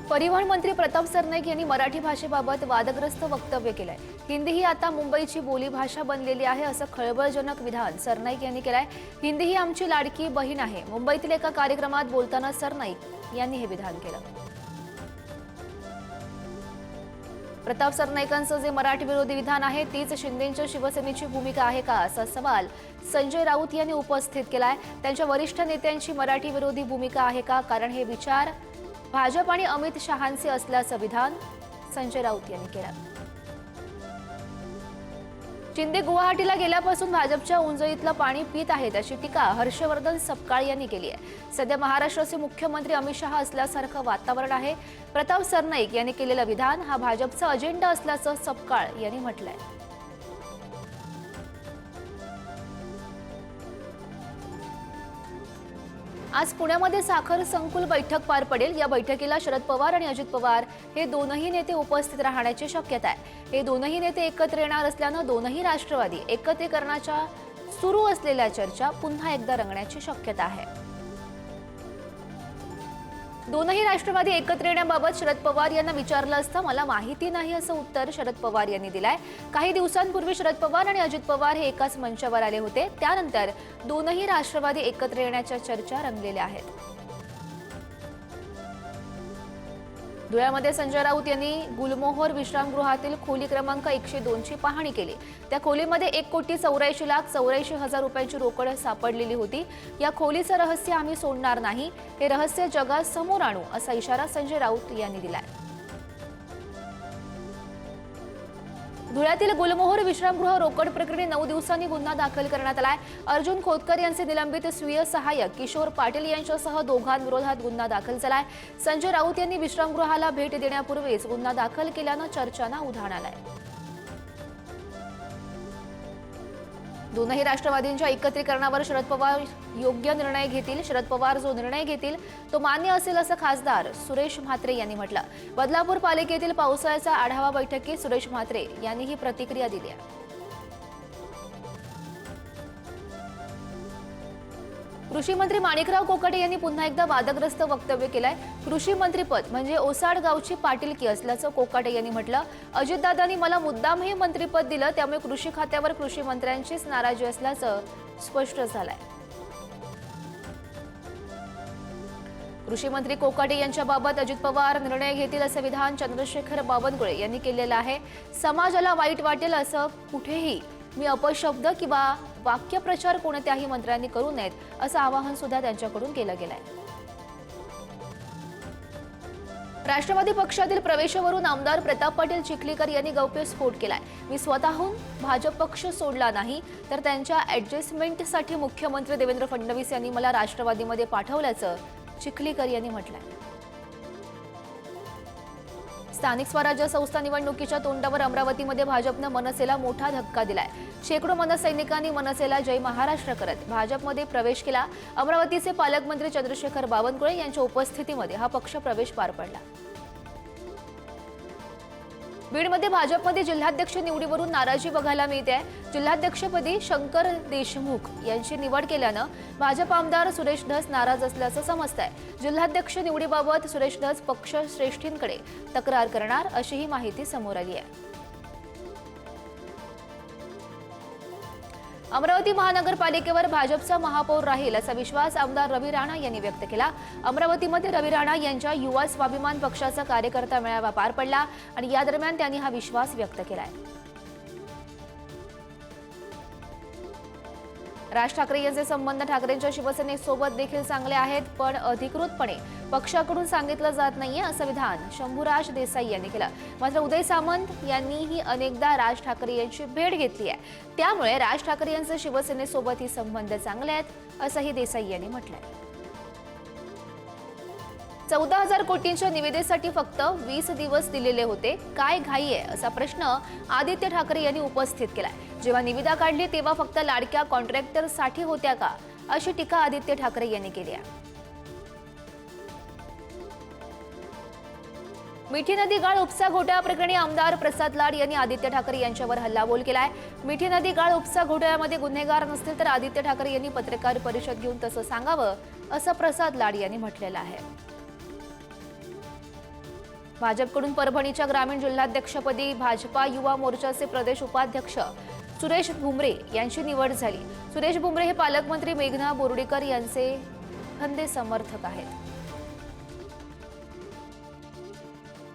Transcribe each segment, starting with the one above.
परिवहन मंत्री प्रताप सरनाईक यांनी मराठी भाषेबाबत वादग्रस्त वक्तव्य केलंय। हिंदी ही आता मुंबईची बोलीभाषा बनलेली आहे असं खळबळजनक विधान सरनाईक यांनी केलंय। हिंदी ही आमची लाडकी बहीण आहे। मुंबईतील एका कार्यक्रमात बोलताना सरनाईक यांनी हे विधान केलं। प्रताप सरनाईकांचं जे मराठी विरोधी विधान आहे तीच शिंदेंच्या शिवसेनेची भूमिका आहे का असा सवाल संजय राऊत यांनी उपस्थित केलाय। त्यांच्या वरिष्ठ नेत्यांची मराठी विरोधी भूमिका आहे का, कारण हे विचार भाजप आणि अमित शहांचे असल्याचं विधान संजय राऊत यांनी केलं। शिंदे गुवाहाटीला गेल्यापासून भाजपच्या उंजळीतलं पाणी पित आहेत अशी टीका हर्षवर्धन सपकाळ यांनी केली आहे। सध्या महाराष्ट्राचे मुख्यमंत्री अमित शहा असल्यासारखं वातावरण आहे। प्रताप सरनाईक यांनी केलेलं विधान हा भाजपचा अजेंडा असल्याचं सपकाळ यांनी म्हटलंय। आज पुण्यामध्ये साखर संकुल बैठक पार पडेल। या बैठकीला शरद पवार आणि अजित पवार हे दोनही नेते उपस्थित राहण्याची शक्यता आहे। हे दोनही नेते एकत्र येणार असल्यानं दोनही राष्ट्रवादी एकत्रीकरणाच्या सुरू असलेल्या चर्चा पुन्हा एकदा रंगण्याची शक्यता आहे। दोनही राष्ट्रवादी एकत्र येण्याबाबत शरद पवार यांना विचारलं असता मला माहिती नाही असं उत्तर शरद पवार यांनी दिलंय। काही दिवसांपूर्वी शरद पवार आणि अजित पवार हे एकाच मंचावर आले होते। त्यानंतर दोनही राष्ट्रवादी एकत्र येण्याच्या चर्चा रंगलेल्या आहेत। धुळ्यामध्ये संजय राऊत यांनी गुलमोहर विश्रामगृहातील खोली क्रमांक 102 ची पाहणी केली। त्या खोलीमध्ये 1,84,84,000 रुपयांची रोकड सापडलेली होती। या खोलीचं रहस्य आम्ही सोडणार नाही, हे रहस्य जगात समोर आणू असा इशारा संजय राऊत यांनी दिलाय। धुळ्यातील गुलमोहर विश्रामगृह रोकड प्रकरणी 9 दिवसांनी गुन्हा दाखल करण्यात आलाय। अर्जुन खोतकर यांचे निलंबित स्वीय सहाय्यक किशोर पाटील यांच्यासह दोघांविरोधात गुन्हा दाखल झालाय। संजय राऊत यांनी विश्रामगृहाला भेट देण्यापूर्वीच गुन्हा दाखल केल्यानं चर्चांना उधाण आलंय। दोनही राष्ट्रवादींच्या एकत्रीकरणावर शरद पवार योग्य निर्णय घेतील। शरद पवार जो निर्णय घेतील तो मान्य असेल असं खासदार सुरेश म्हात्रे यांनी म्हटलं। बदलापूर पालिकेतील पावसाळ्याचा आढावा बैठकीत सुरेश म्हात्रे यांनी ही प्रतिक्रिया दिली आहे। कृषी मंत्री माणिकराव कोकाटे यांनी पुन्हा एकदा वादग्रस्त वक्तव्य केलंय। कृषी मंत्रीपद म्हणजे ओसाड गावची पाटीलकी असल्याचं कोकाटे यांनी म्हटलं। अजितदादांनी मला मुद्दाम हे मंत्रीपद दिलं, त्यामुळे कृषी खात्यावर कृषी मंत्र्यांचीच नाराजी असल्याचं स्पष्ट झालंय। कृषी मंत्री कोकाटे यांच्याबाबत अजित पवार निर्णय घेतील असं विधान चंद्रशेखर बावनकुळे यांनी केलेलं आहे। समाजाला वाईट वाटेल असं कुठेही मी अपशब्द किंवा वाक्यप्रचार कोणत्याही मंत्र्यांनी करू नयेत असं आवाहन सुद्धा त्यांच्याकडून केलं गेलंय। राष्ट्रवादी पक्षातील प्रवेशावरून आमदार प्रताप पाटील चिखलीकर यांनी गौप्यस्फोट केलाय। मी स्वतःहून भाजप पक्ष सोडला नाही, तर त्यांच्या ऍडजस्टमेंटसाठी मुख्यमंत्री देवेंद्र फडणवीस यांनी मला राष्ट्रवादीमध्ये पाठवल्याचं चिखलीकर यांनी म्हटलंय। स्थानिक स्वराज्य संस्था निवडणुकीच्या तोंडावर अमरावतीमध्ये भाजपनं मनसेला मोठा धक्का दिलाय। शेकडो मनसैनिकांनी मनसेला जय महाराष्ट्र करत भाजपमध्ये प्रवेश केला। अमरावतीचे पालकमंत्री चंद्रशेखर बावनकुळे यांच्या उपस्थितीमध्ये हा पक्ष प्रवेश पार पडला। बीडमध्ये भाजपमध्ये जिल्हाध्यक्ष निवडीवरून नाराजी बघायला मिळते। जिल्हाध्यक्षपदी शंकर देशमुख यांची निवड केल्यानं भाजप आमदार सुरेश धस नाराज असल्याचं समजतंय। जिल्हाध्यक्ष निवडीबाबत सुरेश धस पक्ष श्रेष्ठींकडे तक्रार करणार अशी ही माहिती समोर आली आहे। अमरावती महानगरपालिकेवर भाजपचा महापौर राहील असा विश्वास आमदार रवी राणा यांनी व्यक्त केला। अमरावतीमध्ये रवी राणा यांच्या युवा स्वाभिमान पक्षाचा कार्यकर्ता मेळावा पार पडला आणि या दरम्यान त्यांनी हा विश्वास व्यक्त केलाय। राज ठाकरे यांचे संबंध ठाकरेंच्या शिवसेनेसोबत देखील चांगले आहेत, पण अधिकृतपणे पक्षाकडून सांगितलं जात नाहीये असं विधान शंभूराज देसाई यांनी केलं। मात्र उदय सामंत यांनीही अनेकदा राज ठाकरे यांची भेट घेतली आहे, त्यामुळे राज ठाकरे यांचे शिवसेनेसोबतही संबंध चांगले आहेत असंही देसाई यांनी म्हटलंय। 14,000 कोटींच्या निविदेसाठी फक्त 20 दिवस दिलेले होते, काय घाई आहे असा प्रश्न आदित्य ठाकरे यांनी उपस्थित केलाय। जेव्हा निविदा काढली तेव्हा फक्त लाडक्या कॉन्ट्रॅक्टरसाठी होत्या का अशी टीका आदित्य ठाकरे यांनी केली आहे। मिठी नदी गाळ उपसा घोटाळ्याप्रकरणी आमदार प्रसाद लाड यांनी आदित्य ठाकरे यांच्यावर हल्लाबोल केलाय। मिठी नदी गाळ उपसा घोटाळ्यामध्ये गुन्हेगार नसतील तर आदित्य ठाकरे यांनी पत्रकार परिषद घेऊन तसं सांगावं असं प्रसाद लाड यांनी म्हटलेलं आहे। भाजपकडून परभणीच्या ग्रामीण जिल्हाध्यक्षपदी भाजपा युवा मोर्चाचे प्रदेश उपाध्यक्ष सुरेश भुमरे यांची निवड झाली। सुरेश भुमरे हे पालकमंत्री मेघना बोर्डीकर यांचे खंदे समर्थक आहेत।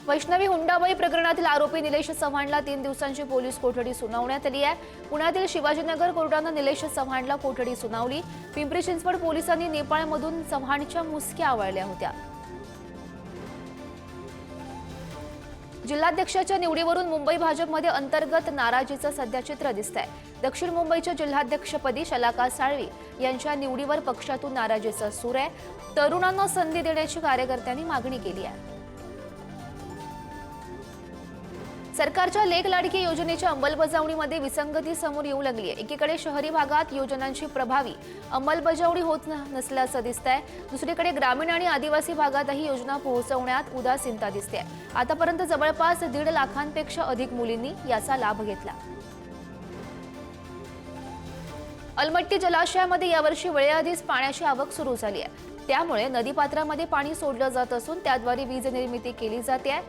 वैष्णवी हुंडाबळी प्रकरणातील आरोपी निलेश चव्हाणला 3 दिवसांची पोलीस कोठडी सुनावण्यात आली आहे। पुण्यातील शिवाजीनगर कोर्टानं निलेश चव्हाणला कोठडी सुनावली। पिंपरी चिंचवड पोलिसांनी नेपाळमधून चव्हाणच्या मुसक्या आवळल्या होत्या। जिल्हाध्यक्षाच्या निवडीवरून मुंबई भाजपमध्ये अंतर्गत नाराजीचं सध्या चित्र दिसतंय। दक्षिण मुंबईच्या जिल्हाध्यक्षपदी शलाका साळवी यांच्या निवडीवर पक्षातून नाराजीचा सूर आहे। तरुणांना संधी देण्याची कार्यकर्त्यांनी मागणी केली आहे। सरकारच्या लेक लाडकी योजनेच्या अंमलबजावणीमध्ये विसंगती समोर येऊ लागली आहे। एकीकडे शहरी भागात योजनांची प्रभावी अंमलबजावणी होत नसल्याचं दिसतंय, दुसरीकडे ग्रामीण आणि आदिवासी भागातही योजना पोहोचवण्यात उदासीनता दिसते। आतापर्यंत जवळपास 1.5 लाखांपेक्षा अधिक मुलींनी याचा लाभ घेतला। अलमट्टी जलाशयामध्ये यावर्षी वेळेआधीच पाण्याची आवक सुरू झाली आहे। त्यामुळे नदीपात्रामध्ये पाणी सोडलं जात असून त्याद्वारे वीज निर्मिती केली जाते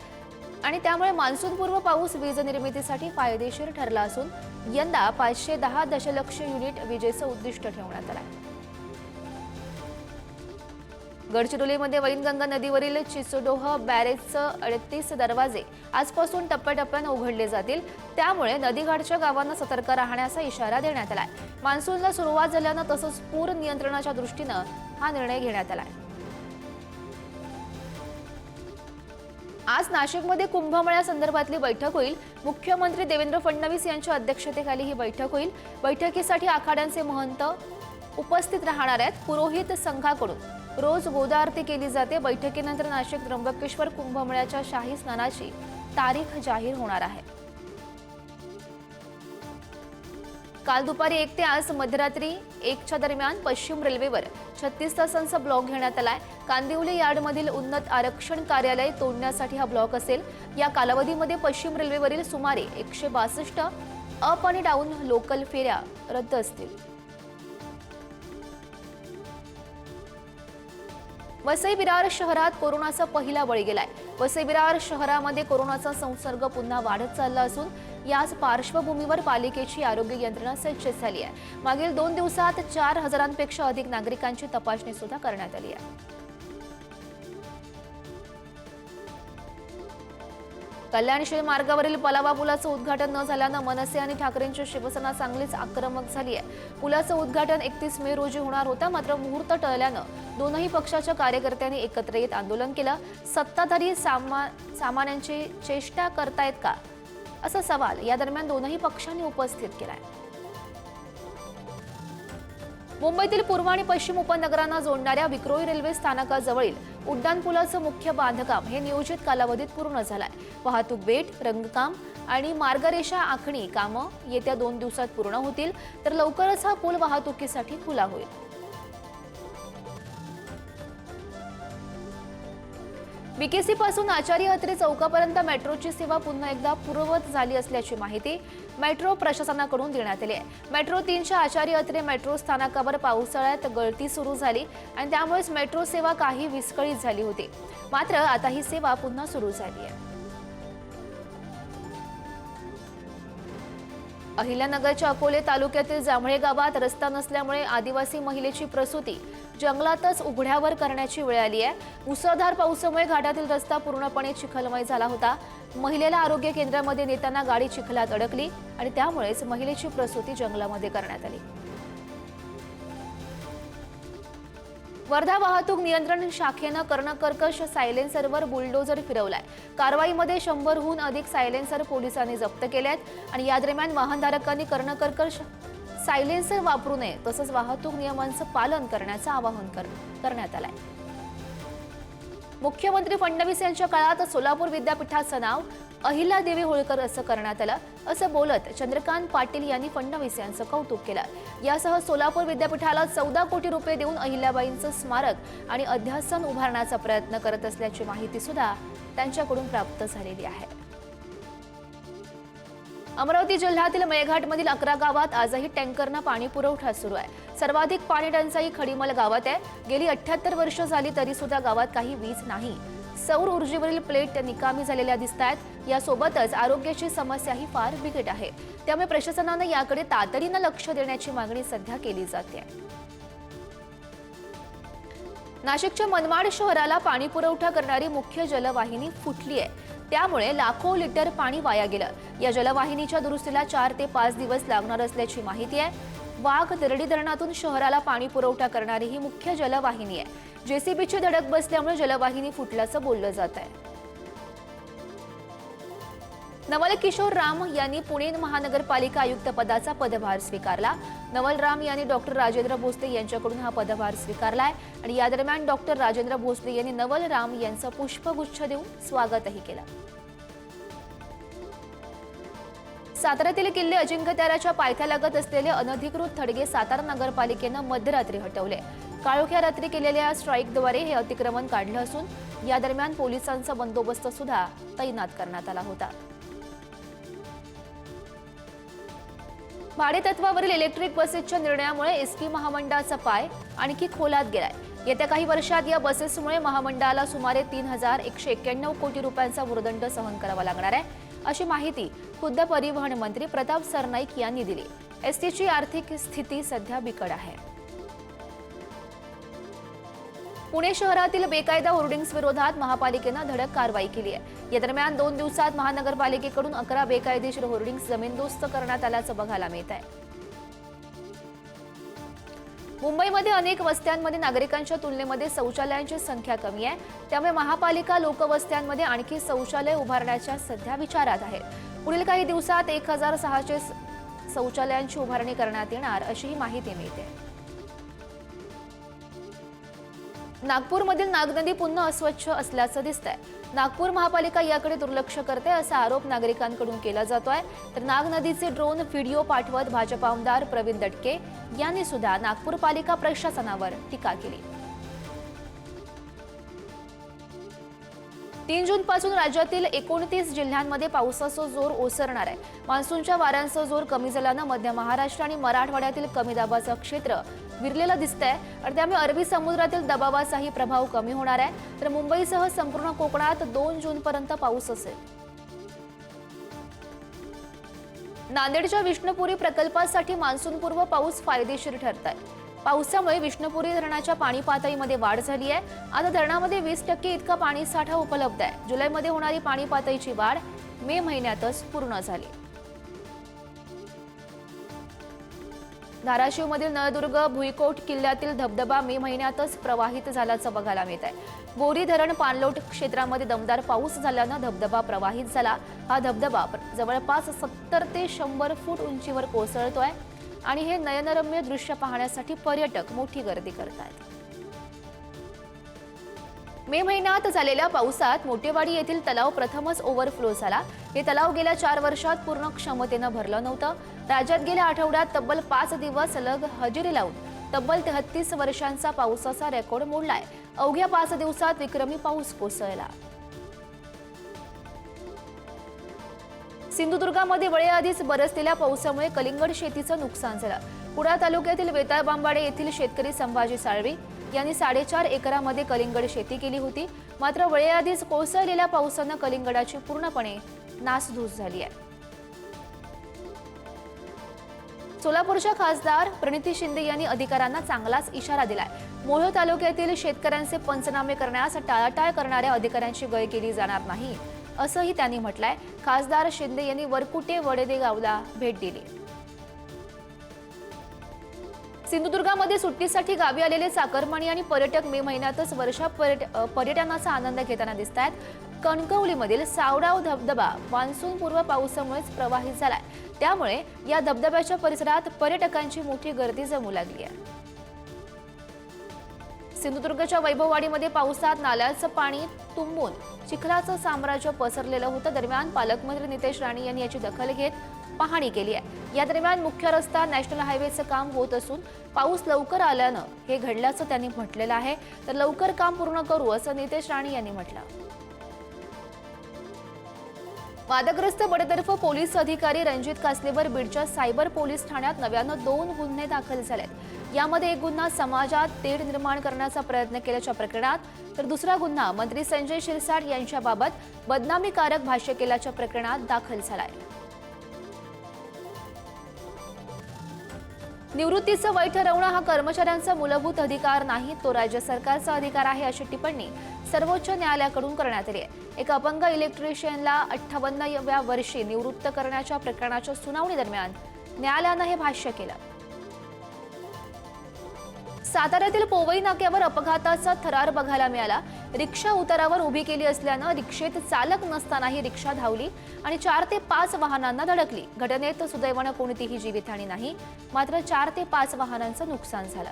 आणि त्यामुळे मान्सूनपूर्व पाऊस वीज निर्मितीसाठी फायदेशीर ठरला असून यंदा 510 दशलक्ष युनिट विजेचं उद्दिष्ट ठेवण्यात आलं आहे। गडचिरोलीमध्ये वैनगंगा नदीवरील चिचडोह बॅरेजचे 38 दरवाजे आजपासून टप्प्याटप्प्याने उघडले जातील। त्यामुळे नदीकाठच्या गावांना सतर्क राहण्याचा इशारा देण्यात आला आहे। मान्सूनला सुरुवात झाल्यानं तसंच पूर नियंत्रणाच्या दृष्टीनं हा निर्णय घेण्यात आला आहे। आज नाशिकमध्ये कुंभमेळ्यासंदर्भातली बैठक होईल। मुख्यमंत्री देवेंद्र फडणवीस यांच्या अध्यक्षतेखाली ही बैठक होईल। बैठकीसाठी आखाड्यांचे महंत उपस्थित राहणार आहेत। पुरोहित संघाकडून रोज गोदा आरती केली जाते। बैठकीनंतर नाशिक त्र्यंबकेश्वर कुंभमेळ्याच्या शाही स्नानाची तारीख जाहीर होणार आहे। काल दुपारी 1 ते आज मध्यरात्री 1च्या दरम्यान पश्चिम रेल्वेवर 36 तासांचा ब्लॉक घेण्यात आलाय। कांदिवली यार्डमधील उन्नत आरक्षण कार्यालय तोडण्यासाठी हा ब्लॉक असेल। या कालावधीमध्ये पश्चिम रेल्वेवरील सुमारे 162 अप आणि डाऊन लोकल फेऱ्या रद्द असतील। वसई विरार शहरात कोरोनाचा पहिला बळी गेलाय। वसई विरार शहरामध्ये कोरोनाचा संसर्ग पुन्हा वाढत चालला असून याच पार्श्वभूमीवर पालिकेची आरोग्य यंत्रणा सज्ज झाली आहे। मागील 2 दिवसात 4000पेक्षा अधिक नागरिकांची तपासणी सुद्धा करण्यात आली आहे। कल्याण मार्गावरील पलावा पुलाचं उद्घाटन न झाल्यानं मनसे आणि ठाकरेंची शिवसेना चांगलीच आक्रमक झाली आहे। पुलाचं उद्घाटन 31 मे रोजी होणार होतं, मात्र मुहूर्त टळल्यानं दोनही पक्षाच्या कार्यकर्त्यांनी एकत्र येत आंदोलन केलं। सत्ताधारी सामान्यांची चेष्टा करतायत का, असा सवाल या दरम्यान दोनही पक्षांनी उपस्थित केलाय। मुंबईतील पूर्व आणि पश्चिम उपनगरांना जोडणाऱ्या विक्रोळी रेल्वे स्थानकाजवळील उड्डाणपुलाचं मुख्य बांधकाम हे नियोजित कालावधीत पूर्ण झालंय। वाहतूक बेट, रंगकाम आणि मार्गरेषा आखणी कामं येत्या 2 दिवसात पूर्ण होतील, तर लवकरच हा पूल वाहतुकीसाठी खुला होईल। बीकेसी पासून आचार्य अत्रे चौकापर्यंत मेट्रोची सेवा पुन्हा एकदा पूर्ववत झाली असल्याची माहिती मेट्रो प्रशासनाकडून देण्यात आली आहे। मेट्रो 3च्या आचार्य अत्रे मेट्रो स्थानकावर पावसाळ्यात गळती सुरू झाली आणि त्यामुळेच मेट्रो सेवा काही विस्कळीत झाली होती, मात्र आता ही सेवा पुन्हा सुरू झाली आहे। अहिल्यानगरच्या अकोले तालुक्यातील जांभळे गावात रस्ता नसल्यामुळे आदिवासी महिलेची प्रसूती जंगलातच उघड्यावर करण्याची वेळ आली आहे। मुसळधार पावसामुळे घाटातील रस्ता पूर्णपणे चिखलमय झाला होता। महिलेला आरोग्य केंद्रामध्ये नेताना गाडी चिखलात अडकली आणि त्यामुळेच महिलेची प्रसूती जंगलामध्ये करण्यात आली। वर्धा वाहतूक नियंत्रण शाखेनं कर्णकर्कश सायलेन्सरवर बुलडोजर फिरवलाय। कारवाईमध्ये 100हून अधिक सायलेन्सर पोलिसांनी जप्त केलेत आणि या दरम्यान वाहनधारकांनी कर्णकर्कश सायलेन्सर वापरू नये, तसंच वाहतूक नियमांचं पालन करण्याचं आवाहन करण्यात आलंय। मुख्यमंत्री फडणवीस यांच्या काळात सोलापूर विद्यापीठाचं नाव अहिल्यादेवी होळकर असं करण्यात आलं, असं बोलत चंद्रकांत पाटील यांनी फडणवीस यांचं कौतुक केलं। यासह सोलापूर विद्यापीठाला 14 कोटी रुपये देऊन अहिल्याबाईंचं स्मारक आणि अध्यासन उभारण्याचा प्रयत्न करत असल्याची माहिती सुद्धा त्यांच्याकडून प्राप्त झालेली आहे। अमरावती जिल्ह्यातील मेळघाटमधील 11 गावात आजही टँकरनं पाणी पुरवठा सुरू आहे। सर्वाधिक पाणी टंचाई खडीमल गावात आहे। गेली 78 वर्ष झाली तरी सुद्धा गावात काही वीज नाही। सौर ऊर्जेवरील प्लेट निकामी झालेल्या दिसत आहेत। यासोबतच आरोग्याची समस्याही फार बिकट आहे। त्यामुळे प्रशासनाने याकडे तातडीने लक्ष देण्याची मागणी सध्या केली जाते। नाशिकच्या मनमाड शहराला पाणी पुरवठा करणारी मुख्य जलवाहिनी फुटली आहे। त्यामुळे लाखो लिटर पाणी वाया गेलं। या जलवाहिनीच्या दुरुस्तीला 4 ते 5 दिवस लागणार असल्याची माहिती आहे। वाघ दरडी धरणातून शहराला पाणी पुरवठा करणारी ही मुख्य जलवाहिनी आहे। जेसीबीची धडक बसल्यामुळे जलवाहिनी फुटल्याचं बोललं जात आहे। नवल किशोर राम यांनी पुणे महानगरपालिका आयुक्त पदाचा पदभार स्वीकारला। नवल राम यांनी डॉक्टर राजेंद्र भोसले यांच्याकडून हा पदभार स्वीकारलाय आणि या दरम्यान डॉक्टर राजेंद्र भोसले यांनी नवल राम यांचं पुष्पगुच्छ देऊन स्वागतही केलं। साताऱ्यातील किल्ले अजिंक्यताऱ्याच्या पायथ्यालगत असलेले अनधिकृत थडगे सातारा नगरपालिकेनं मध्यरात्री हटवले। काळोख्या रात्री केलेल्या स्ट्राईकद्वारे हे अतिक्रमण काढलं असून या दरम्यान पोलिसांचा बंदोबस्त सुद्धा तैनात करण्यात आला होता। भाडेतत्वावरील इलेक्ट्रिक बसेसच्या निर्णयामुळे एसटी महामंडळाचा पाय आणखी खोलात गेलाय। येत्या काही वर्षात या बसेसमुळे महामंडळाला सुमारे 3191 कोटी रुपयांचा भूर्दंड सहन करावा लागणार आहे, अशी माहिती खुद्द परिवहन मंत्री प्रताप सरनाईक यांनी दिली। एसटीची आर्थिक स्थिती सध्या बिकट आहे। पुणे शहरातील बेकायदा होर्डिंग्स विरोधात महापालिकेनं धडक कारवाई केली आहे। या दरम्यान 2 दिवसात महानगरपालिकेकडून 11 बेकायदेशीर होर्डिंग्स जमीनदोस्त करण्यात आल्याचं बघायला मिळत आहे। मुंबईमध्ये अनेक वस्त्यांमध्ये नागरिकांच्या तुलनेमध्ये शौचालयांची संख्या कमी आहे। त्यामुळे महापालिका लोकवस्त्यांमध्ये आणखी शौचालय उभारण्याच्या सध्या विचारात आहे। पुढील काही दिवसात 1600 शौचालयांची उभारणी करण्यात येणार अशी माहिती मिळते। नागपूरमधील नागनदी पुन्हा अस्वच्छ असल्याचं दिसतंय। नागपूर महापालिका याकडे दुर्लक्ष करते असा आरोप नागरिकांकडून केला जातोय। तर नागनदीचे ड्रोन व्हिडिओ पाठवत भाजप आमदार प्रवीण दटके यांनी सुद्धा नागपूर पालिका प्रशासनावर टीका केली। 3 जून पासून राज्यातील 29 जिल्ह्यांमध्ये पावसाचा जोर ओसरणार आहे। मान्सूनच्या वाऱ्यांचा जोर कमी झाल्यानं मध्य महाराष्ट्र आणि मराठवाड्यातील कमी दाबाचं क्षेत्र विरलेलं दिसतंय आणि त्यामुळे अरबी समुद्रातील दबावाचाही प्रभाव कमी होणार आहे। तर मुंबईसह संपूर्ण कोकणात 2 जूनपर्यंत पाऊस असेल। नांदेडच्या विष्णुपुरी प्रकल्पासाठी मान्सूनपूर्व पाऊस फायदेशीर ठरत आहे। पावसामुळे विष्णुपुरी धरणाच्या पाणी पातळीमध्ये वाढ झाली आहे। आता धरणामध्ये 20% इतका पाणीसाठा उपलब्ध आहे। जुलैमध्ये होणारी पाणी पातळीची वाढ मे महिन्यातच पूर्ण झाली। धाराशिवमधील नळदुर्ग भुईकोट किल्ल्यातील धबधबा मे महिन्यातच प्रवाहित झाल्याचं बघायला मिळत आहे। बोरी धरण पाणलोट क्षेत्रामध्ये दमदार पाऊस झाल्यानं धबधबा प्रवाहित झाला। हा धबधबा जवळपास 70 ते 100 फूट उंचीवर कोसळतोय आणि हे नयनरम्य दृश्य पाहण्यासाठी पर्यटक मोठी गर्दी करतात। मे महिन्यात झालेल्या पावसात मोटेवाडी येथील तलाव प्रथमच ओव्हरफ्लो झाला। हे तलाव गेल्या 4 वर्षात पूर्ण क्षमतेनं भरलं नव्हतं। राज्यात गेल्या आठवड्यात तब्बल 5 दिवस सलग हजेरी लावून तब्बल 33 वर्षांचा पावसाचा रेकॉर्ड मोडलाय। अवघ्या 5 दिवसात विक्रमी पाऊस कोसळला। सिंधुदुर्गामध्ये वेळेआधीच बरसलेल्या पावसामुळे कलिंगड शेतीचं नुकसान झालं। कुडाळ तालुक्यातील वेताळबांबाडे येथील शेतकरी संभाजी साळवी यांनी 4.5 एकरामध्ये कलिंगड शेती केली होती। मात्र वेळेआधीच कोसळलेल्या पावसानं कलिंगडाची पूर्णपणे नासधूस झाली आहे। सोलापूरच्या खासदार प्रणिती शिंदे यांनी अधिकाऱ्यांना चांगलाच इशारा दिलाय। मोहोळ तालुक्यातील शेतकऱ्यांचे पंचनामे करण्यास टाळाटाळ करणाऱ्या अधिकाऱ्यांची गय केली जाणार नाही असंही त्यांनी म्हटलंय। खासदार शिंदे यांनी वरकुटे वडदे गावला भेट दिली। सिंधुदुर्गामध्ये सुट्टीसाठी गावी आलेले चाकरमानी आणि पर्यटक मे महिन्यातच वर्षा पर्यटनाचा आनंद घेताना दिसतात। कणकवलीमधील सावडाव धबधबा मान्सूनपूर्व पावसामुळेच प्रवाहित झालाय। त्यामुळे या धबधब्याच्या परिसरात पर्यटकांची मोठी गर्दी जमू लागली आहे। सिंधुदुर्गच्या वैभववाडीमध्ये पावसात नाल्याचं पाणी तुंबून चिखलाचं साम्राज्य पसरलेलं होतं। दरम्यान पालकमंत्री नितेश राणे यांनी याची दखल घेत पाहणी केली आहे। या दरम्यान मुख्य रस्ता नॅशनल हायवेचं काम होत असून पाऊस लवकर आल्यानं हे घडल्याचं त्यांनी म्हटलेलं आहे। तर लवकर काम पूर्ण करू असं नितेश राणे यांनी म्हटलं। वादग्रस्त बडतर्फ पोलीस अधिकारी रणजित कासलेवर बीडच्या सायबर पोलीस ठाण्यात नव्यानं 2 गुन्हे दाखल झालेत। यामध्ये एक गुन्हा समाजात तेढ निर्माण करण्याचा प्रयत्न केल्याच्या प्रकरणात, तर दुसरा गुन्हा मंत्री संजय शिरसाट यांच्याबाबत बदनामीकारक भाष्य केल्याच्या प्रकरणात दाखल झालाय। निवृत्तीचं वय ठरवणं हा कर्मचाऱ्यांचा मूलभूत अधिकार नाही, तो राज्य सरकारचा अधिकार आहे, अशी टिप्पणी सर्वोच्च न्यायालयाकडून करण्यात आली आहे। एका अपंग इलेक्ट्रिशियनला 58व्या वर्षी निवृत्त करण्याच्या प्रकरणाच्या सुनावणी दरम्यान न्यायालयानं हे भाष्य केलं। साताऱ्यातील पोवई नाक्यावर अपघाताचा थरार बघायला मिळाला। रिक्षा उतारावर उभी केली असल्यानं रिक्षेत चालक नसतानाही रिक्षा धावली आणि 4 ते 5 वाहनांना धडकली। घटनेत सुदैवानं कोणतीही जीवितहानी नाही, मात्र 4 ते 5 वाहनांचं नुकसान झालं।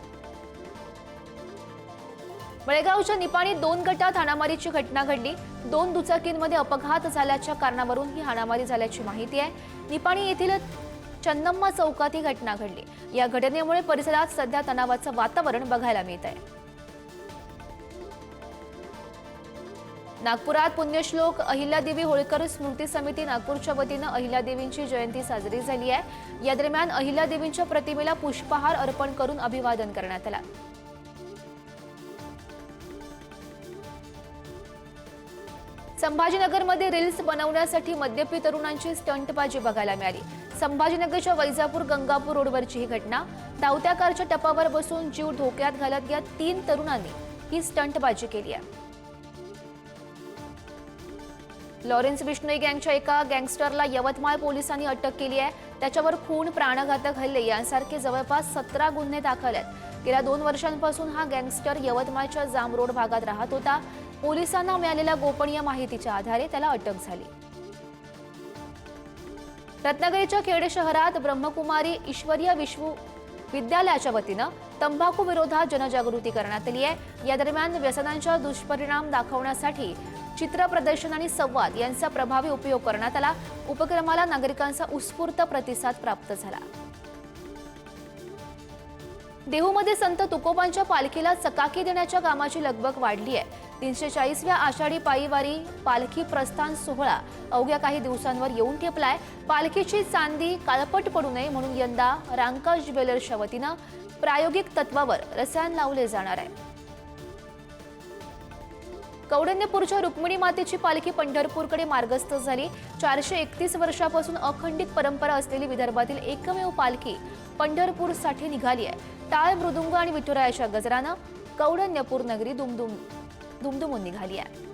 बेळगावच्या निपाणी 2 गटात हाणामारीची घटना घडली। 2 दुचाकींमध्ये अपघात झाल्याच्या कारणावरून ही हाणामारी झाल्याची माहिती आहे। निपाणी येथील चन्नम्मा चौकात ही घटना घडली। या घटनेमुळे परिसरात सध्या तणावाचं वातावरण बघायला मिळत आहे। नागपुरात पुण्यश्लोक अहिल्यादेवी होळकर स्मृती समिती नागपूरच्या वतीनं अहिल्यादेवींची जयंती साजरी झाली आहे। या दरम्यान अहिल्यादेवींच्या प्रतिमेला पुष्पहार अर्पण करून अभिवादन करण्यात आलं। संभाजीनगरमध्ये रील्स बनवण्यासाठी मद्यपी तरुणांची स्टंटबाजी बघायला मिळाली। संभाजीनगरच्या वैजापूर गंगापूर रोडवरची ही घटना। धावत्या कारच्या टपावर बसून जीव धोक्यात घालत या 3 तरुणांनी ही स्टंटबाजी केली आहे। लॉरेन्स बिश्नोई गँगच्या एका गँगस्टरला यवतमाळ पोलिसांनी अटक केली आहे। त्याच्यावर खून, प्राणघातक हल्ले यांसारखे जवळपास 17 गुन्हे दाखल आहेत। गेल्या 2 वर्षांपासून हा गँगस्टर यवतमाळच्या जाम रोड भागात राहत होता। पोलिसांना मिळालेल्या गोपनीय माहितीच्या आधारे त्याला अटक झाली। रत्नागिरीच्या खेड शहरात ब्रह्मकुमारी ईश्वरीय विश्वविद्यालयाच्या वतीनं तंबाखू विरोधात जनजागृती करण्यात आली आहे। या दरम्यान व्यसनांच्या दुष्परिणाम दाखवण्यासाठी चित्र प्रदर्शन आणि संवाद यांचा प्रभावी उपयोग करण्यात आला। उपक्रमाला नागरिकांचा उत्स्फूर्त प्रतिसाद प्राप्त झाला। देहूमध्ये संत तुकोबांच्या पालखीला चकाकी देण्याच्या कामाची लगबग वाढली आहे। 340व्या आषाढी पायीवारी पालखी प्रस्थान सोहळा अवघ्या काही दिवसांवर येऊन ठेपलाय। पालखीची चांदी काळपट पडू नये म्हणून यंदा रांका ज्वेलर्सच्या वतीनं प्रायोगिक तत्वावर रसायन लावले जाणार आहे। कौंडिण्यपूरच्या रुक्मिणी मातेची पालखी पंढरपूरकडे मार्गस्थ झाली। 431 वर्षापासून अखंडित परंपरा असलेली विदर्भातील एकमेव पालखी पंढरपूरसाठी निघाली आहे। टाळ, मृदुंग आणि विठुरायाच्या गजरानं कौंडिण्यपूर नगरी दुमदुमून निघाली आहे।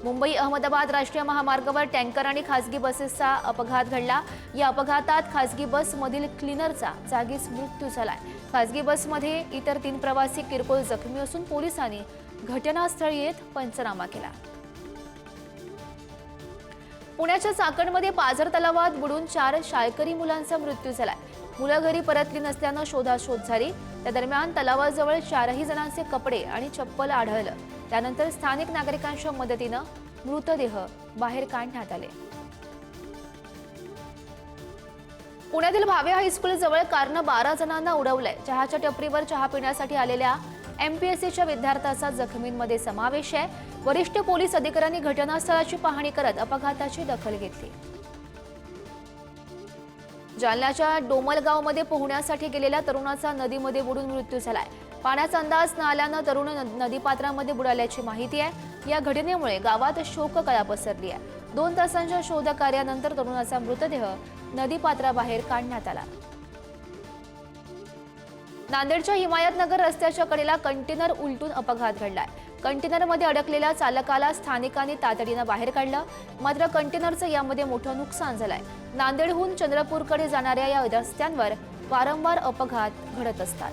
मुंबई अहमदाबाद राष्ट्रीय महामार्गावर टँकर आणि खासगी बसेसचा अपघात घडला। या अपघातात खासगी बसमधील क्लीनरचा जागीच मृत्यू झालाय। खासगी बसमध्ये इतर 3 प्रवासी किरकोळ जखमी असून पोलिसांनी घटनास्थळी येत पंचनामा केला। पुण्याच्या चाकणमध्ये पाझर तलावात बुडून 4 शाळकरी मुलांचा मृत्यू झालाय। मुलं घरी परतली नसल्यानं शोधाशोध झाली। त्या दरम्यान तलावाजवळ 4ही जणांचे कपडे आणि चप्पल आढळलं। त्यानंतर स्थानिक नागरिकांच्या मदतीनं मृतदेह बाहेर काढण्यात आले। पुण्यातील भावे हायस्कूल जवळ कारनं 12 जणांना उडवलंय। चहाच्या टपरीवर चहा पिण्यासाठी आलेल्या एमपीएससीच्या विद्यार्थ्याचा जखमींमध्ये समावेश आहे। वरिष्ठ पोलीस अधिकाऱ्यांनी घटनास्थळाची पाहणी करत अपघाताची दखल घेतली। जालन्याच्या डोमलगावमध्ये पोहण्यासाठी गेलेल्या तरुणाचा नदीमध्ये बुडून मृत्यू झालाय। पाण्याचा अंदाज न आल्यानं तरुण नदीपात्रामध्ये बुडाल्याची माहिती आहे। या घटनेमुळे गावात शोककळा पसरली आहे। 2 तासांच्या शोधकार्यानंतर तरुणाचा मृतदेह नदीपात्राबाहेर काढण्यात आला। नांदेडच्या हिमायतनगर रस्त्याच्या कडेला कंटेनर उलटून अपघात घडलाय। कंटेनरमध्ये अडकलेल्या चालकाला स्थानिकांनी तातडीनं बाहेर काढलं, मात्र कंटेनरचं यामध्ये मोठं नुकसान झालंय। नांदेडहून चंद्रपूरकडे जाणाऱ्या या रस्त्यांवर वारंवार अपघात घडत असतात।